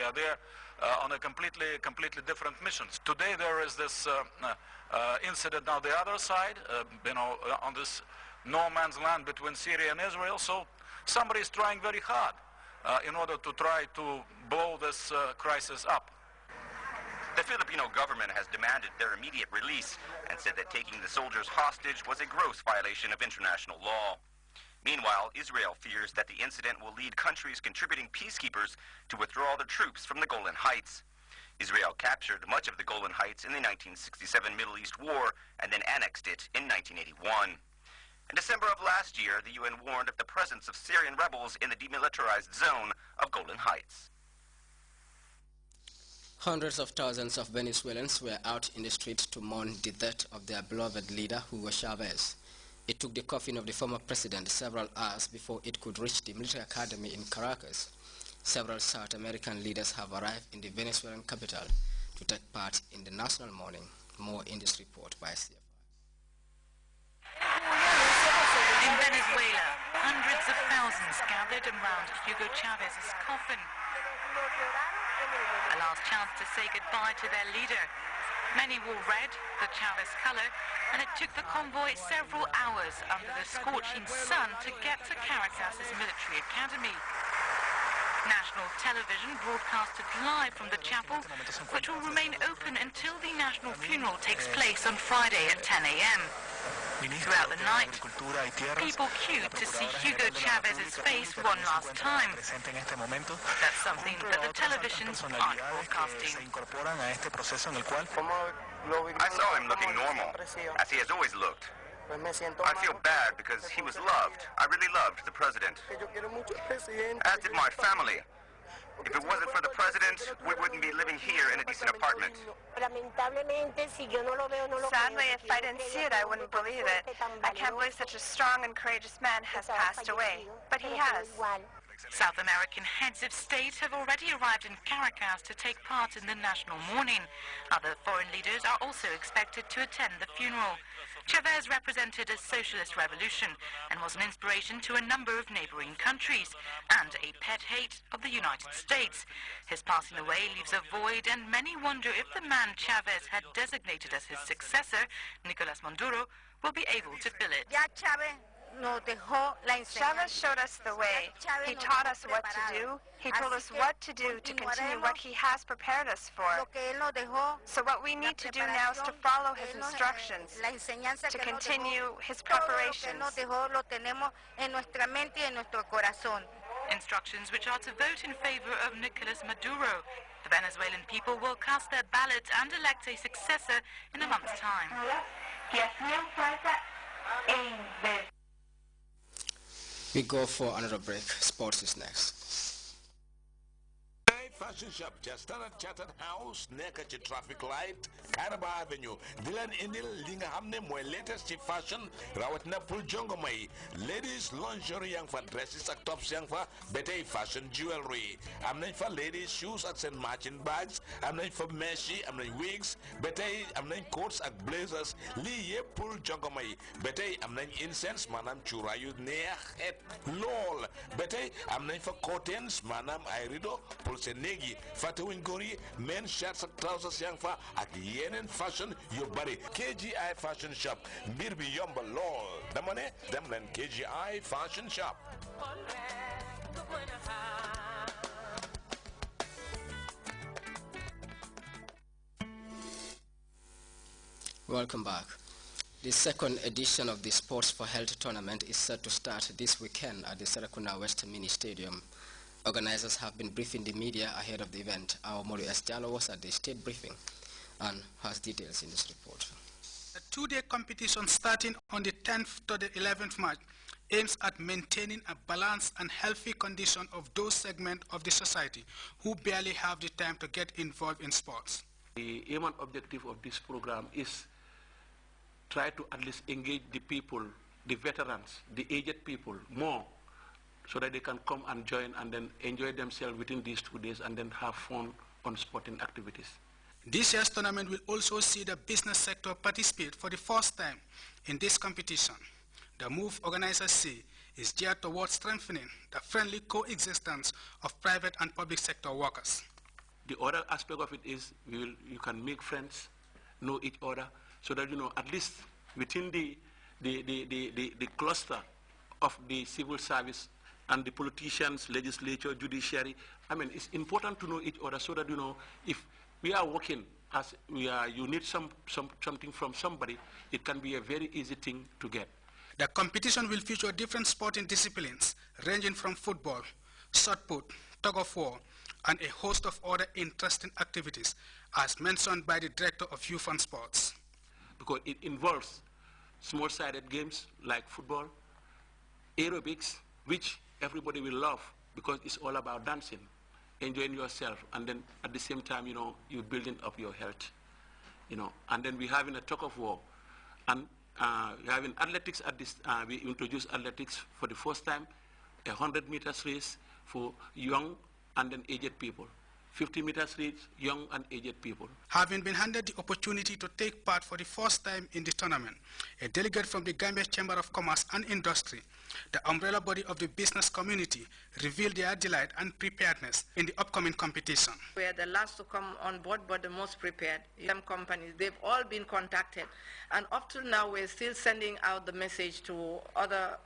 are there on a completely different missions. Today there is this incident on the other side, on this no man's land between Syria and Israel. So somebody is trying very hard in order to try to blow this crisis up. The Filipino government has demanded their immediate release and said that taking the soldiers hostage was a gross violation of international law. Meanwhile, Israel fears that the incident will lead countries contributing peacekeepers to withdraw their troops from the Golan Heights. Israel captured much of the Golan Heights in the 1967 Middle East War and then annexed it in 1981. In December of last year, the UN warned of the presence of Syrian rebels in the demilitarized zone of Golan Heights. Hundreds of thousands of Venezuelans were out in the streets to mourn the death of their beloved leader, Hugo Chavez. It took the coffin of the former president several hours before it could reach the military academy in Caracas. Several South American leaders have arrived in the Venezuelan capital to take part in the national mourning. More in this report by CFI. In Venezuela, hundreds of thousands gathered around Hugo Chavez's coffin. A last chance to say goodbye to their leader. Many wore red, the Chavez color, and it took the convoy several hours under the scorching sun to get to Caracas's military academy. National television broadcasted live from the chapel, which will remain open until the national funeral takes place on Friday at 10 a.m. Throughout the night, people queued to see Hugo Chavez's face one last time. That's something that the televisions aren't broadcasting. I saw him looking normal, as he has always looked. I feel bad because he was loved. I really loved the president, as did my family. If it wasn't for the president, we wouldn't be living here in a decent apartment. Sadly, if I didn't see it, I wouldn't believe it. I can't believe such a strong and courageous man has passed away. But he has. South American heads of state have already arrived in Caracas to take part in the national mourning. Other foreign leaders are also expected to attend the funeral. Chavez represented a socialist revolution and was an inspiration to a number of neighboring countries and a pet hate of the United States. His passing away leaves a void, and many wonder if the man Chavez had designated as his successor, Nicolas Maduro, will be able to fill it. Chavez showed us the way. He taught us what to do. He told us what to do to continue what he has prepared us for. So what we need to do now is to follow his instructions, to continue his preparations. Instructions which are to vote in favor of Nicolas Maduro. The Venezuelan people will cast their ballot and elect a successor in a month's time. We go for another break. Sports is next. Fashion shop, just standard Chartered House, nekk ci traffic light, Caraba Avenue. Di leen indil li nga xam ne mooy latest ci fashion, rawatina pour jongoma yi. Ladies lingerie yang fa, dresses ak tops yang fa, ba tey fashion jewelry. Am nañ fa ladies shoes ak seen matching bags, am nañ fa mesh yi, am nañ wigs, ba tey am nañ coats ak blazers. Lii yëpp pour jongoma yi. Ba tey am nañ incense, maanaam cuuraay yu neex xeet lool. Ba tey am nañ fa curtains, maanaam ay rideau pour seen néegi fàttewuñ góor yi men shirts ak trousers yang fa ak yeneen fashion yu bari. KGI Fashion Shop, mbir bi yomba lool. Dama ne dem leen KGI Fashion Shop. Welcome back. The second edition of the Sports for Health tournament is set to start this weekend at the Serekunda West Mini Stadium. Organizers have been briefing the media ahead of the event. Our Molu Estiano was at the state briefing and has details in this report. A two-day competition starting on the 10th to the 11th March aims at maintaining a balanced and healthy condition of those segments of the society who barely have the time to get involved in sports. The aim and objective of this program is try to at least engage the people, the veterans, the aged people more, so that they can come and join and then enjoy themselves within these 2 days and then have fun on sporting activities. This year's tournament will also see the business sector participate for the first time in this competition. The move, organizers say, is geared towards strengthening the friendly coexistence of private and public sector workers. The other aspect of it is you can make friends, know each other, so that, at least within the cluster of the civil service and the politicians, legislature, judiciary, I mean, it's important to know each other so that, if we are working as you need something from somebody, it can be a very easy thing to get. The competition will feature different sporting disciplines, ranging from football, shot put, tug of war, and a host of other interesting activities, as mentioned by the Director of Youth and Sports. Because it involves small-sided games like football, aerobics, which everybody will love because it's all about dancing, enjoying yourself, and then at the same time, you're building up your health, And then we're having a tug of war, and we're having athletics at this. We introduced athletics for the first time, a 100-meter race for young and then aged people. 50-meter race, young and aged people. Having been handed the opportunity to take part for the first time in the tournament, a delegate from the Gambia Chamber of Commerce and Industry, the umbrella body of the business community, revealed their delight and preparedness in the upcoming competition. We are the last to come on board, but the most prepared. Some companies, they've all been contacted. And up to now, we're still sending out the message to other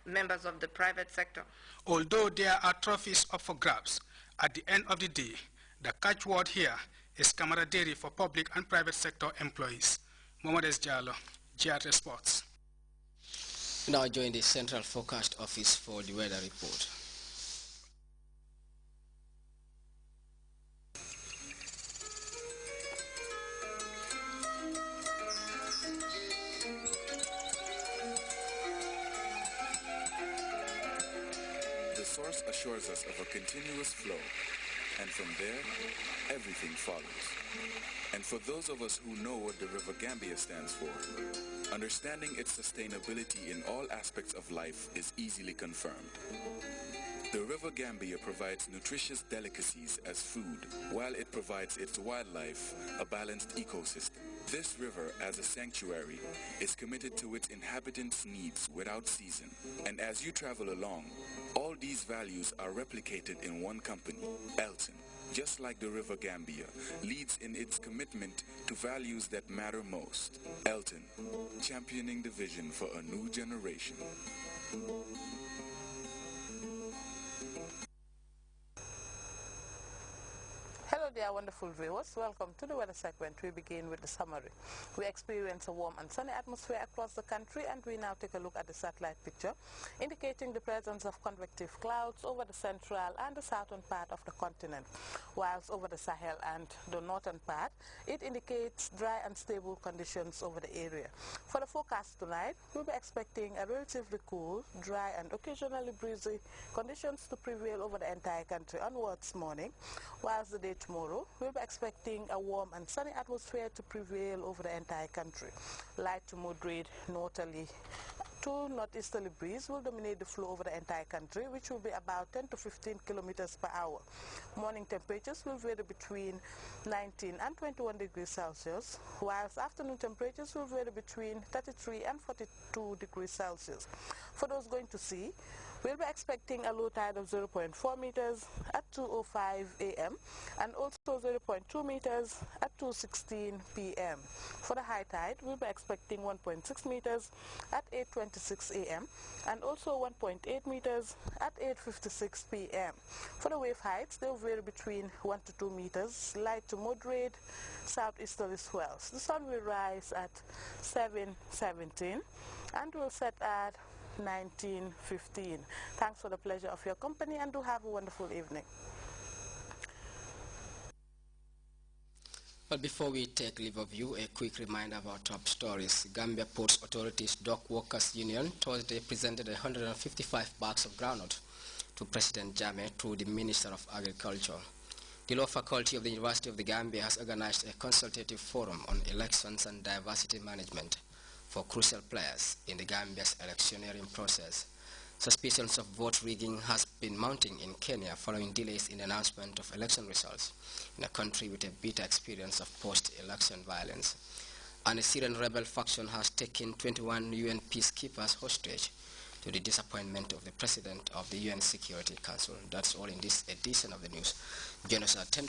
members of the private sector. Although there are trophies up for grabs, at the end of the day, the catchword here is camaraderie for public and private sector employees. Mohamed S. Jallo, GRTS Sports. Now join the Central Forecast Office for the weather report. The source assures us of a continuous flow, and from there, everything follows. And for those of us who know what the River Gambia stands for, understanding its sustainability in all aspects of life is easily confirmed. The River Gambia provides nutritious delicacies as food, while it provides its wildlife a balanced ecosystem. This river, as a sanctuary, is committed to its inhabitants' needs without season. And as you travel along, all these values are replicated in one company, Elton. Just like the River Gambia, leads in its commitment to values that matter most. Elton, championing the vision for a new generation. Hello there, wonderful viewers. Welcome to the weather segment. We begin with the summary. We experience a warm and sunny atmosphere across the country, and we now take a look at the satellite picture, indicating the presence of convective clouds over the central and the southern part of the continent, whilst over the Sahel and the northern part, it indicates dry and stable conditions over the area. For the forecast tonight, we'll be expecting a relatively cool, dry and occasionally breezy conditions to prevail over the entire country onwards morning, whilst the day tomorrow, we'll be expecting a warm and sunny atmosphere to prevail over the entire country. Light to moderate northerly to northeasterly breeze will dominate the flow over the entire country, which will be about 10 to 15 kilometers per hour. Morning temperatures will vary between 19 and 21 degrees Celsius, whilst afternoon temperatures will vary between 33 and 42 degrees Celsius. For those going to sea, we'll be expecting a low tide of 0.4 meters at 2:05 a.m. and also 0.2 meters at 2:16 p.m. For the high tide, we'll be expecting 1.6 meters at 8:26 a.m. and also 1.8 meters at 8:56 p.m. For the wave heights, they'll vary between 1 to 2 meters, light to moderate southeasterly swells. The sun will rise at 7:17 and will set at 19:15. Thanks for the pleasure of your company, and do have a wonderful evening. But before we take leave of you, a quick reminder of our top stories. Gambia Ports Authority's Dock Workers Union Thursday presented 155 bags of groundnut to President Jammeh through the Minister of Agriculture. The Law Faculty of the University of the Gambia has organized a consultative forum on elections and diversity management for crucial players in the Gambia's electioneering process. Suspicions of vote rigging has been mounting in Kenya following delays in the announcement of election results in a country with a bitter experience of post-election violence. And a Syrian rebel faction has taken 21 UN peacekeepers hostage, to the disappointment of the President of the UN Security Council. That's all in this edition of the news. Join us at 10.